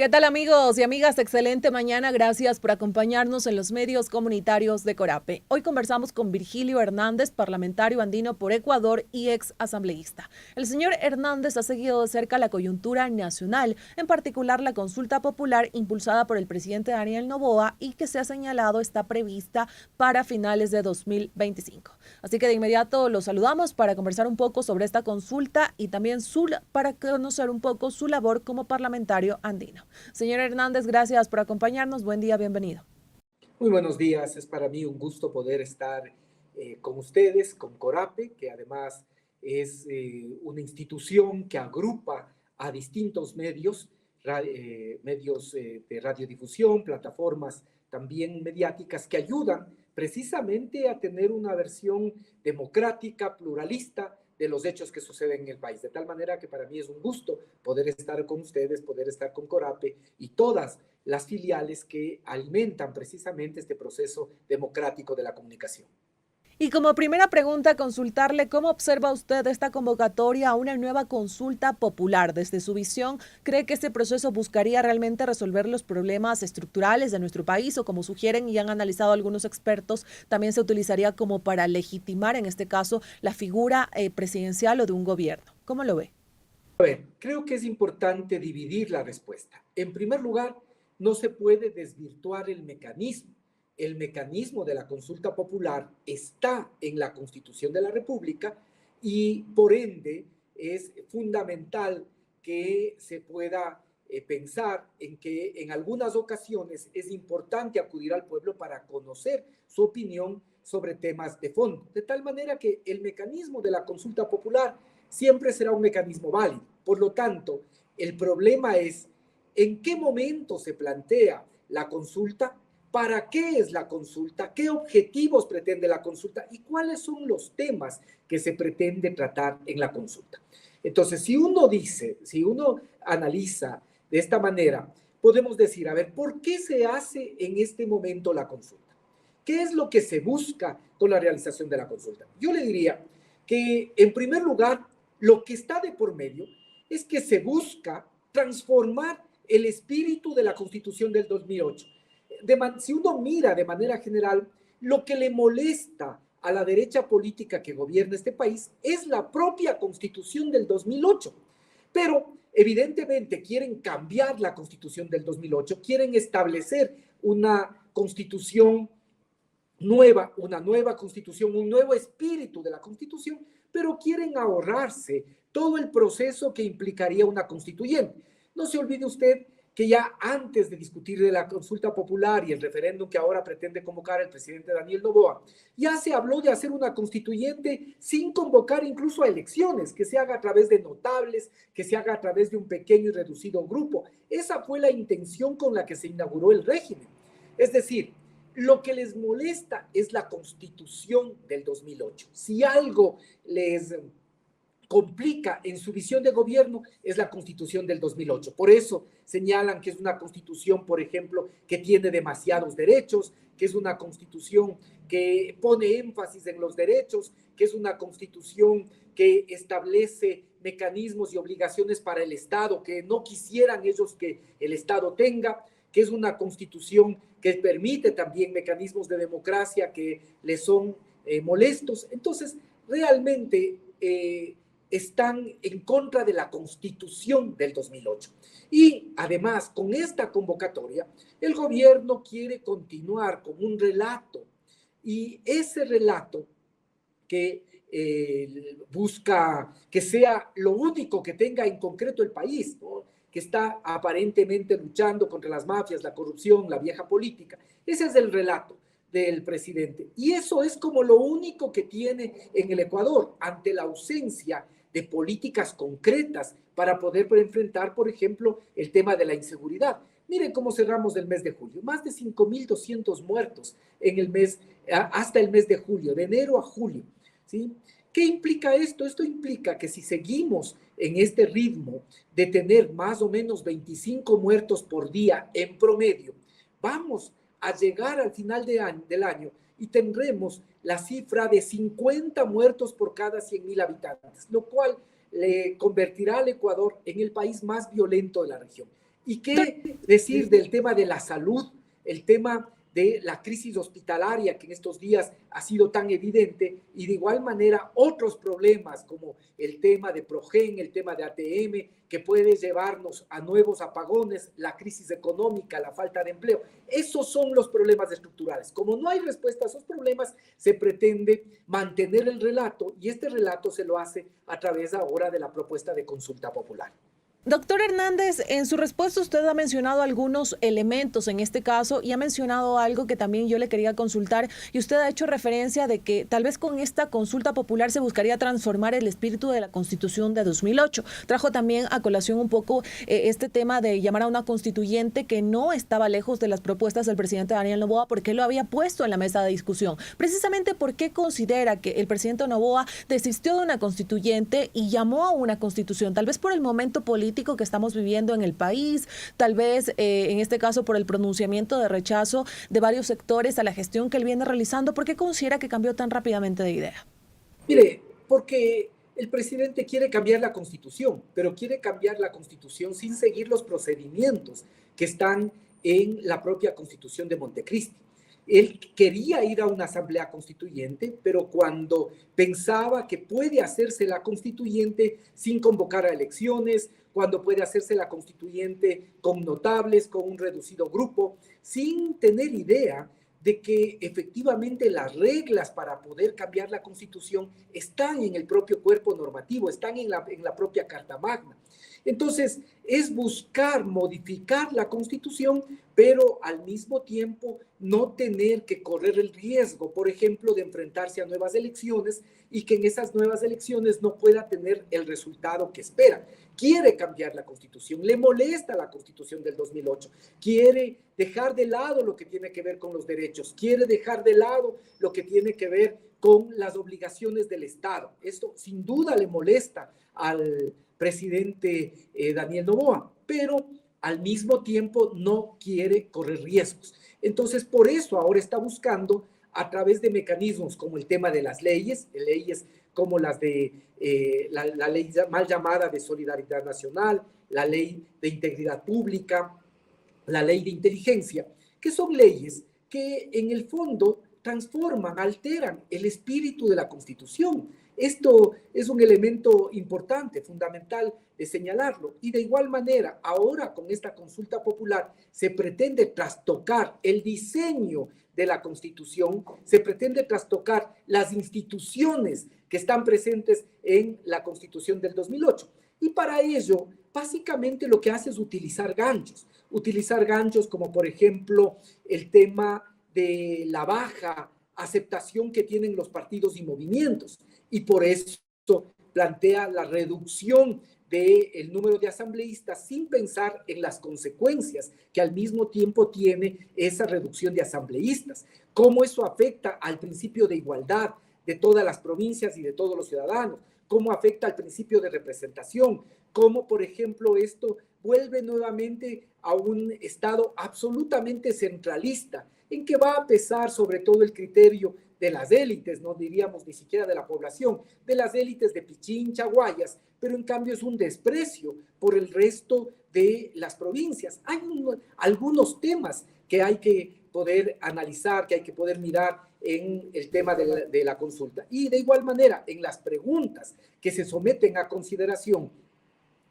¿Qué tal amigos y amigas? Excelente mañana. Gracias por acompañarnos en los medios comunitarios de Corape. Hoy conversamos con Virgilio Hernández, parlamentario andino por Ecuador y ex asambleísta. El señor Hernández ha seguido de cerca la coyuntura nacional, en particular la consulta popular impulsada por el presidente Daniel Noboa y que se ha señalado está prevista para finales de 2025. Así que de inmediato los saludamos para conversar un poco sobre esta consulta y también para conocer un poco su labor como parlamentario andino. Señor Hernández, gracias por acompañarnos. Buen día, bienvenido. Muy buenos días, es para mí un gusto poder estar con ustedes, con Corape, que además es una institución que agrupa a distintos medios, medios de radiodifusión, plataformas también mediáticas que ayudan precisamente a tener una versión democrática, pluralista de los hechos que suceden en el país. De tal manera que para mí es un gusto poder estar con ustedes, poder estar con Corape y todas las filiales que alimentan precisamente este proceso democrático de la comunicación. Y como primera pregunta, consultarle cómo observa usted esta convocatoria a una nueva consulta popular. Desde su visión, ¿cree que este proceso buscaría realmente resolver los problemas estructurales de nuestro país o, como sugieren y han analizado algunos expertos, también se utilizaría como para legitimar, en este caso, la figura presidencial o de un gobierno? ¿Cómo lo ve? A ver, creo que es importante dividir la respuesta. En primer lugar, no se puede desvirtuar el mecanismo. El mecanismo de la consulta popular está en la Constitución de la República y por ende es fundamental que se pueda pensar en que en algunas ocasiones es importante acudir al pueblo para conocer su opinión sobre temas de fondo. De tal manera que el mecanismo de la consulta popular siempre será un mecanismo válido. Por lo tanto, el problema es en qué momento se plantea la consulta, para qué es la consulta, qué objetivos pretende la consulta y cuáles son los temas que se pretende tratar en la consulta. Entonces, si uno analiza de esta manera, podemos decir, a ver, ¿por qué se hace en este momento la consulta? ¿Qué es lo que se busca con la realización de la consulta? Yo le diría que, en primer lugar, lo que está de por medio es que se busca transformar el espíritu de la Constitución del 2008. Si uno mira de manera general, lo que le molesta a la derecha política que gobierna este país es la propia Constitución del 2008. Pero evidentemente quieren cambiar la Constitución del 2008, quieren establecer una Constitución nueva, una nueva Constitución, un nuevo espíritu de la Constitución, pero quieren ahorrarse todo el proceso que implicaría una constituyente. No se olvide usted que ya antes de discutir de la consulta popular y el referéndum que ahora pretende convocar el presidente Daniel Noboa, ya se habló de hacer una constituyente sin convocar incluso a elecciones, que se haga a través de notables, que se haga a través de un pequeño y reducido grupo. Esa fue la intención con la que se inauguró el régimen. Es decir, lo que les molesta es la Constitución del 2008. Si algo les complica en su visión de gobierno es la Constitución del 2008. Por eso señalan que es una Constitución, por ejemplo, que tiene demasiados derechos, que es una Constitución que pone énfasis en los derechos, que es una Constitución que establece mecanismos y obligaciones para el Estado que no quisieran ellos que el Estado tenga, que es una Constitución que permite también mecanismos de democracia que le son molestos. Entonces, realmente están en contra de la Constitución del 2008. Y además, con esta convocatoria, el gobierno quiere continuar con un relato y ese relato que busca que sea lo único que tenga en concreto el país, ¿no? Que está aparentemente luchando contra las mafias, la corrupción, la vieja política. Ese es el relato del presidente. Y eso es como lo único que tiene en el Ecuador, ante la ausencia de políticas concretas para poder enfrentar, por ejemplo, el tema de la inseguridad. Miren cómo cerramos el mes de julio. Más de 5.200 muertos en el mes, hasta el mes de julio, de enero a julio. ¿Sí? ¿Qué implica esto? Esto implica que si seguimos en este ritmo de tener más o menos 25 muertos por día en promedio, vamos a llegar al final del año y tendremos la cifra de 50 muertos por cada 100.000 habitantes, lo cual le convertirá al Ecuador en el país más violento de la región. ¿Y qué decir del tema de la salud, el tema de la crisis hospitalaria que en estos días ha sido tan evidente, y de igual manera otros problemas como el tema de Progen, el tema de ATM, que puede llevarnos a nuevos apagones, la crisis económica, la falta de empleo? Esos son los problemas estructurales. Como no hay respuesta a esos problemas, se pretende mantener el relato, y este relato se lo hace a través ahora de la propuesta de consulta popular. Doctor Hernández, en su respuesta usted ha mencionado algunos elementos en este caso y ha mencionado algo que también yo le quería consultar, y usted ha hecho referencia de que tal vez con esta consulta popular se buscaría transformar el espíritu de la Constitución de 2008. Trajo también a colación un poco este tema de llamar a una constituyente que no estaba lejos de las propuestas del presidente Daniel Noboa, porque lo había puesto en la mesa de discusión. Precisamente, ¿por qué considera que el presidente Noboa desistió de una constituyente y llamó a una constitución? Tal vez por el momento político que estamos viviendo en el país, tal vez en este caso por el pronunciamiento de rechazo de varios sectores a la gestión que él viene realizando. ¿Por qué considera que cambió tan rápidamente de idea? Mire, porque el presidente quiere cambiar la Constitución, pero quiere cambiar la Constitución sin seguir los procedimientos que están en la propia Constitución de Montecristi. Él quería ir a una asamblea constituyente, pero cuando pensaba que puede hacerse la constituyente sin convocar a elecciones, cuando puede hacerse la constituyente con notables, con un reducido grupo, sin tener idea de que efectivamente las reglas para poder cambiar la Constitución están en el propio cuerpo normativo, están en la propia Carta Magna. Entonces, es buscar modificar la Constitución, pero al mismo tiempo no tener que correr el riesgo, por ejemplo, de enfrentarse a nuevas elecciones y que en esas nuevas elecciones no pueda tener el resultado que espera. Quiere cambiar la Constitución, le molesta la Constitución del 2008, quiere dejar de lado lo que tiene que ver con los derechos, quiere dejar de lado lo que tiene que ver con las obligaciones del Estado. Esto sin duda le molesta al presidente Daniel Noboa, pero al mismo tiempo no quiere correr riesgos. Entonces, por eso ahora está buscando, a través de mecanismos como el tema de las leyes como las de la ley mal llamada de solidaridad nacional, la ley de integridad pública, la ley de inteligencia, que son leyes que en el fondo transforman, alteran el espíritu de la Constitución. Esto es un elemento importante, fundamental de señalarlo. Y de igual manera, ahora con esta consulta popular se pretende trastocar el diseño de la Constitución, se pretende trastocar las instituciones que están presentes en la Constitución del 2008. Y para ello, básicamente lo que hace es utilizar ganchos como por ejemplo el tema de la baja aceptación que tienen los partidos y movimientos. Y por eso plantea la reducción del número de asambleístas sin pensar en las consecuencias que al mismo tiempo tiene esa reducción de asambleístas. Cómo eso afecta al principio de igualdad de todas las provincias y de todos los ciudadanos. Cómo afecta al principio de representación. Cómo, por ejemplo, esto vuelve nuevamente a un Estado absolutamente centralista, en que va a pesar sobre todo el criterio de las élites, no diríamos ni siquiera de la población, de las élites de Pichincha, Guayas, pero en cambio es un desprecio por el resto de las provincias. Hay algunos temas que hay que poder analizar, que hay que poder mirar en el tema de la consulta. Y de igual manera, en las preguntas que se someten a consideración,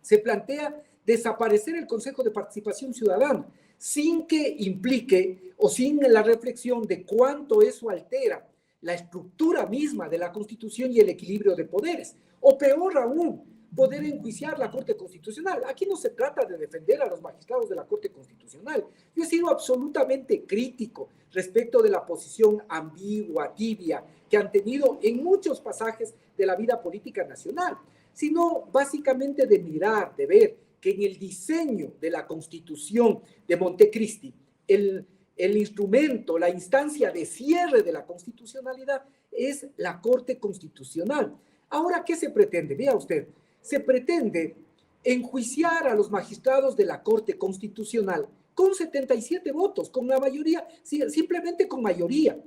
se plantea desaparecer el Consejo de Participación Ciudadana, sin que implique o sin la reflexión de cuánto eso altera la estructura misma de la Constitución y el equilibrio de poderes. O peor aún, poder enjuiciar la Corte Constitucional. Aquí no se trata de defender a los magistrados de la Corte Constitucional. Yo he sido absolutamente crítico respecto de la posición ambigua, tibia, que han tenido en muchos pasajes de la vida política nacional, sino básicamente de mirar, de ver que en el diseño de la Constitución de Montecristi, el instrumento, la instancia de cierre de la constitucionalidad es la Corte Constitucional. Ahora, ¿qué se pretende? Vea usted, se pretende enjuiciar a los magistrados de la Corte Constitucional con 77 votos, con la mayoría, simplemente con mayoría,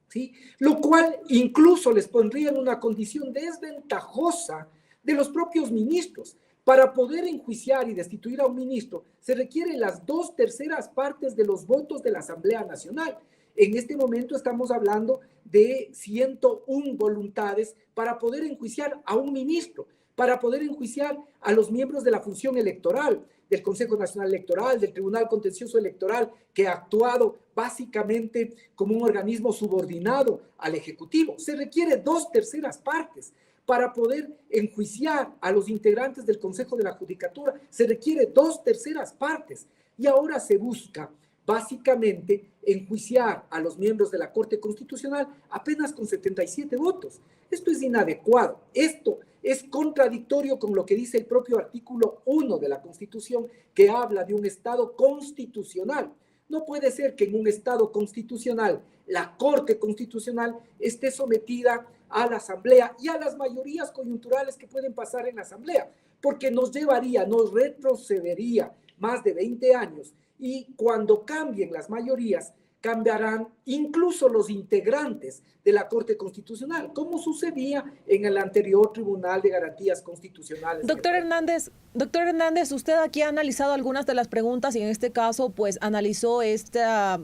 ¿sí? Lo cual incluso les pondría en una condición desventajosa de los propios ministros, Para poder enjuiciar y destituir a un ministro, se requieren las 2/3 partes de los votos de la Asamblea Nacional. En este momento estamos hablando de 101 voluntades para poder enjuiciar a un ministro, para poder enjuiciar a los miembros de la función electoral, del Consejo Nacional Electoral, del Tribunal Contencioso Electoral, que ha actuado básicamente como un organismo subordinado al Ejecutivo. Se requiere 2/3 partes. Para poder enjuiciar a los integrantes del Consejo de la Judicatura, se requiere 2/3 partes. Y ahora se busca básicamente enjuiciar a los miembros de la Corte Constitucional apenas con 77 votos. Esto es inadecuado. Esto es contradictorio con lo que dice el propio artículo 1 de la Constitución, que habla de un Estado constitucional. No puede ser que en un Estado constitucional la Corte Constitucional esté sometida a la Asamblea y a las mayorías coyunturales que pueden pasar en la Asamblea, porque nos retrocedería más de 20 años, y cuando cambien las mayorías, cambiarán incluso los integrantes de la Corte Constitucional, como sucedía en el anterior Tribunal de Garantías Constitucionales. Doctor Hernández, usted aquí ha analizado algunas de las preguntas y en este caso pues analizó esta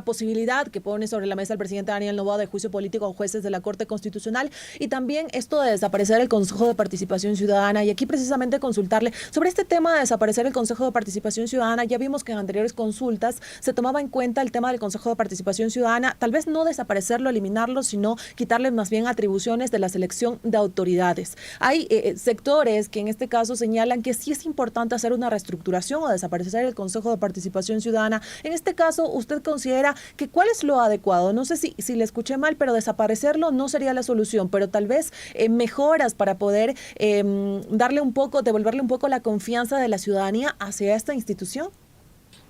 posibilidad que pone sobre la mesa el presidente Daniel Noboa de juicio político a jueces de la Corte Constitucional y también esto de desaparecer el Consejo de Participación Ciudadana, y aquí precisamente consultarle sobre este tema de desaparecer el Consejo de Participación Ciudadana. Ya vimos que en anteriores consultas se tomaba en cuenta el tema del Consejo de Participación Ciudadana, tal vez no desaparecerlo, eliminarlo, sino quitarle más bien atribuciones de la selección de autoridades. Hay sectores que en este caso señalan que sí es importante hacer una reestructuración o desaparecer el Consejo de Participación Ciudadana. En este caso, ¿usted considera que cuál es lo adecuado? No sé si le escuché mal, pero desaparecerlo no sería la solución, pero tal vez mejoras para poder devolverle un poco la confianza de la ciudadanía hacia esta institución.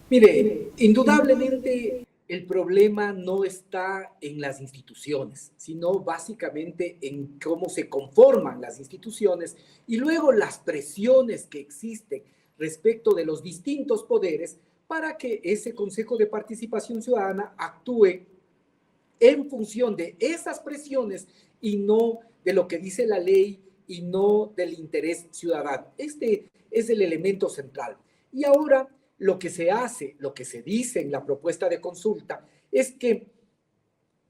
Mire, indudablemente el problema no está en las instituciones, sino básicamente en cómo se conforman las instituciones y luego las presiones que existen respecto de los distintos poderes para que ese Consejo de Participación Ciudadana actúe en función de esas presiones y no de lo que dice la ley y no del interés ciudadano. Este es el elemento central. Y ahora lo que se hace, lo que se dice en la propuesta de consulta es que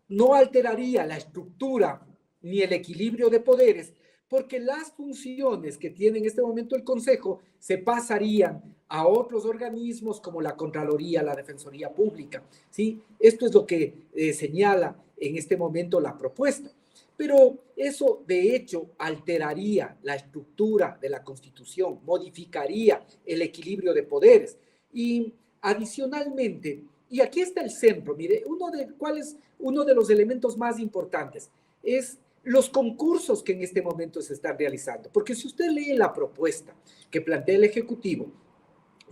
no alteraría la estructura ni el equilibrio de poderes, porque las funciones que tiene en este momento el Consejo se pasarían a otros organismos como la Contraloría, la Defensoría Pública, ¿sí? Esto es lo que señala en este momento la propuesta. Pero eso, de hecho, alteraría la estructura de la Constitución, modificaría el equilibrio de poderes. Y adicionalmente, y aquí está el centro, mire, uno de los elementos más importantes es los concursos que en este momento se están realizando. Porque si usted lee la propuesta que plantea el Ejecutivo,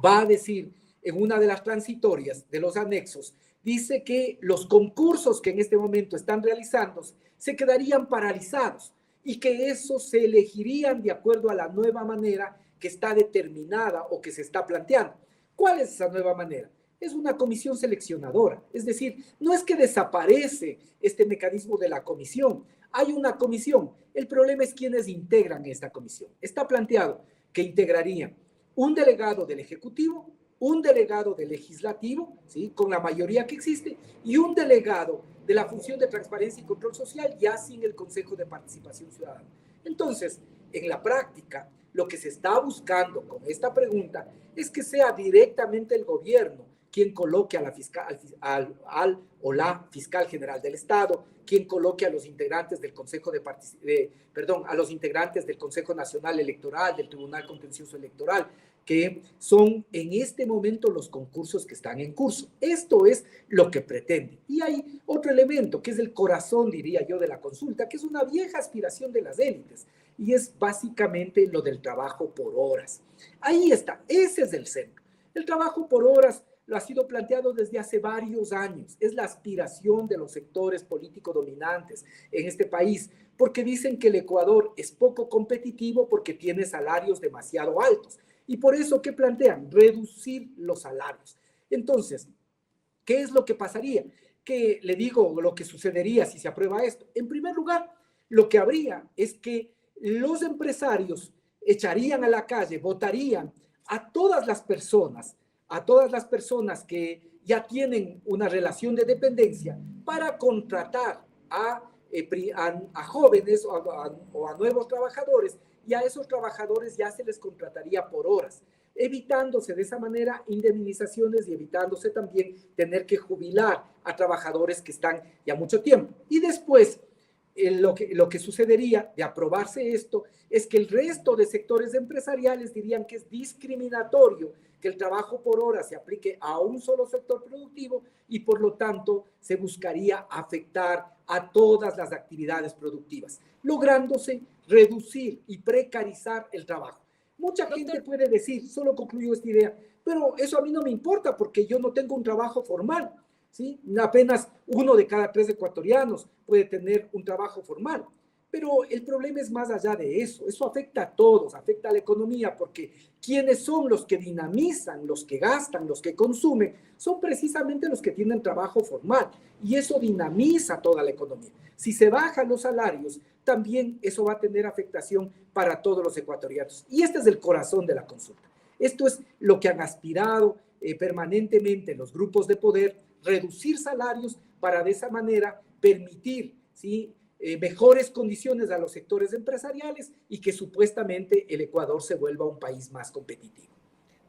va a decir en una de las transitorias de los anexos, dice que los concursos que en este momento están realizando se quedarían paralizados y que esos se elegirían de acuerdo a la nueva manera que está determinada o que se está planteando. ¿Cuál es esa nueva manera? Es una comisión seleccionadora. Es decir, no es que desaparece este mecanismo de la comisión. Hay una comisión. El problema es quiénes integran esta comisión. Está planteado que integrarían un delegado del Ejecutivo, un delegado del Legislativo, ¿sí?, con la mayoría que existe, y un delegado de la función de transparencia y control social, ya sin el Consejo de Participación Ciudadana. Entonces, en la práctica, lo que se está buscando con esta pregunta es que sea directamente el gobierno quien coloque a la fiscal, o la fiscal general del Estado, quien coloque a los integrantes del Consejo a los integrantes del Consejo Nacional Electoral, del Tribunal Contencioso Electoral, que son en este momento los concursos que están en curso. Esto es lo que pretende. Y hay otro elemento que es el corazón, diría yo, de la consulta, que es una vieja aspiración de las élites, y es básicamente lo del trabajo por horas. Ahí está, ese es el centro. El trabajo por horas lo ha sido planteado desde hace varios años. Es la aspiración de los sectores políticos dominantes en este país, porque dicen que el Ecuador es poco competitivo porque tiene salarios demasiado altos. Y por eso, ¿qué plantean? Reducir los salarios. Entonces, ¿qué es lo que pasaría? Que le digo lo que sucedería si se aprueba esto. En primer lugar, lo que habría es que los empresarios echarían a la calle, votarían a todas las personas que ya tienen una relación de dependencia para contratar a jóvenes o a nuevos trabajadores, y a esos trabajadores ya se les contrataría por horas, evitándose de esa manera indemnizaciones y evitándose también tener que jubilar a trabajadores que están ya mucho tiempo. Y después, lo que sucedería de aprobarse esto es que el resto de sectores empresariales dirían que es discriminatorio que el trabajo por hora se aplique a un solo sector productivo y por lo tanto se buscaría afectar a todas las actividades productivas, lográndose reducir y precarizar el trabajo. Mucha gente puede decir, solo concluyo esta idea, pero eso a mí no me importa porque yo no tengo un trabajo formal. ¿Sí? Apenas 1 de cada 3 ecuatorianos puede tener un trabajo formal. Pero el problema es más allá de eso. Eso afecta a todos, afecta a la economía, porque quienes son los que dinamizan, los que gastan, los que consumen, son precisamente los que tienen trabajo formal. Y eso dinamiza toda la economía. Si se bajan los salarios, también eso va a tener afectación para todos los ecuatorianos. Y este es el corazón de la consulta. Esto es lo que han aspirado permanentemente los grupos de poder, reducir salarios para de esa manera permitir, ¿sí?, mejores condiciones a los sectores empresariales y que supuestamente el Ecuador se vuelva un país más competitivo.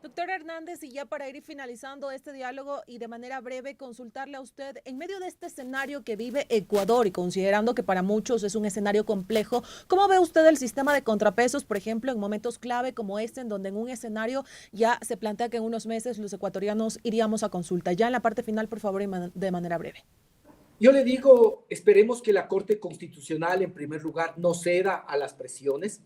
Doctor Hernández, y ya para ir finalizando este diálogo y de manera breve consultarle a usted, en medio de este escenario que vive Ecuador y considerando que para muchos es un escenario complejo, ¿cómo ve usted el sistema de contrapesos, por ejemplo, en momentos clave como este, en donde en un escenario ya se plantea que en unos meses los ecuatorianos iríamos a consulta? Ya en la parte final, por favor, de manera breve. Yo le digo, esperemos que la Corte Constitucional, en primer lugar, no ceda a las presiones.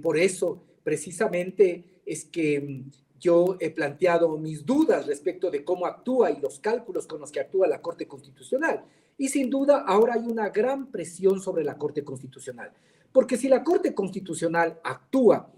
Por eso, precisamente, es que yo he planteado mis dudas respecto de cómo actúa y los cálculos con los que actúa la Corte Constitucional. Y sin duda, ahora hay una gran presión sobre la Corte Constitucional. Porque si la Corte Constitucional actúa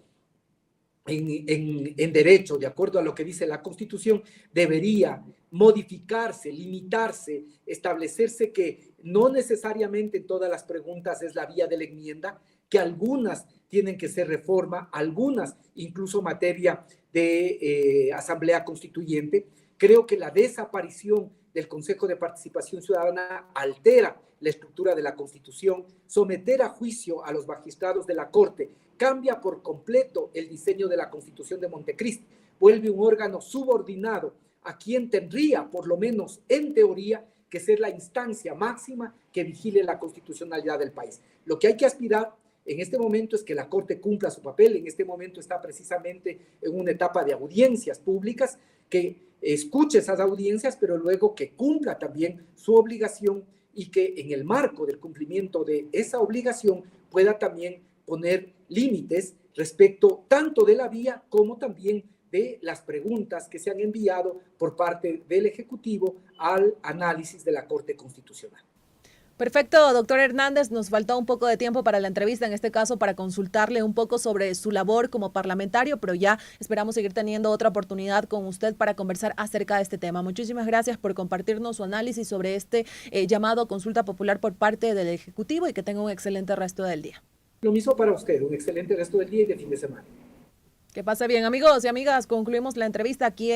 en derecho, de acuerdo a lo que dice la Constitución, debería modificarse, limitarse, establecerse que no necesariamente en todas las preguntas es la vía de la enmienda, que algunas tienen que ser reforma, algunas incluso materia de asamblea constituyente. Creo que la desaparición del Consejo de Participación Ciudadana altera la estructura de la Constitución, someter a juicio a los magistrados de la Corte cambia por completo el diseño de la Constitución de Montecristi, vuelve un órgano subordinado a quien tendría, por lo menos en teoría, que ser la instancia máxima que vigile la constitucionalidad del país. Lo que hay que aspirar en este momento es que la Corte cumpla su papel. En este momento está precisamente en una etapa de audiencias públicas, que escuche esas audiencias, pero luego que cumpla también su obligación y que en el marco del cumplimiento de esa obligación pueda también poner límites respecto tanto de la vía como también de las preguntas que se han enviado por parte del Ejecutivo al análisis de la Corte Constitucional. Perfecto, doctor Hernández, nos faltó un poco de tiempo para la entrevista, en este caso para consultarle un poco sobre su labor como parlamentario, pero ya esperamos seguir teniendo otra oportunidad con usted para conversar acerca de este tema. Muchísimas gracias por compartirnos su análisis sobre este llamado a consulta popular por parte del Ejecutivo y que tenga un excelente resto del día. Lo mismo para usted, un excelente resto del día y de fin de semana. Que pase bien, amigos y amigas, concluimos la entrevista aquí en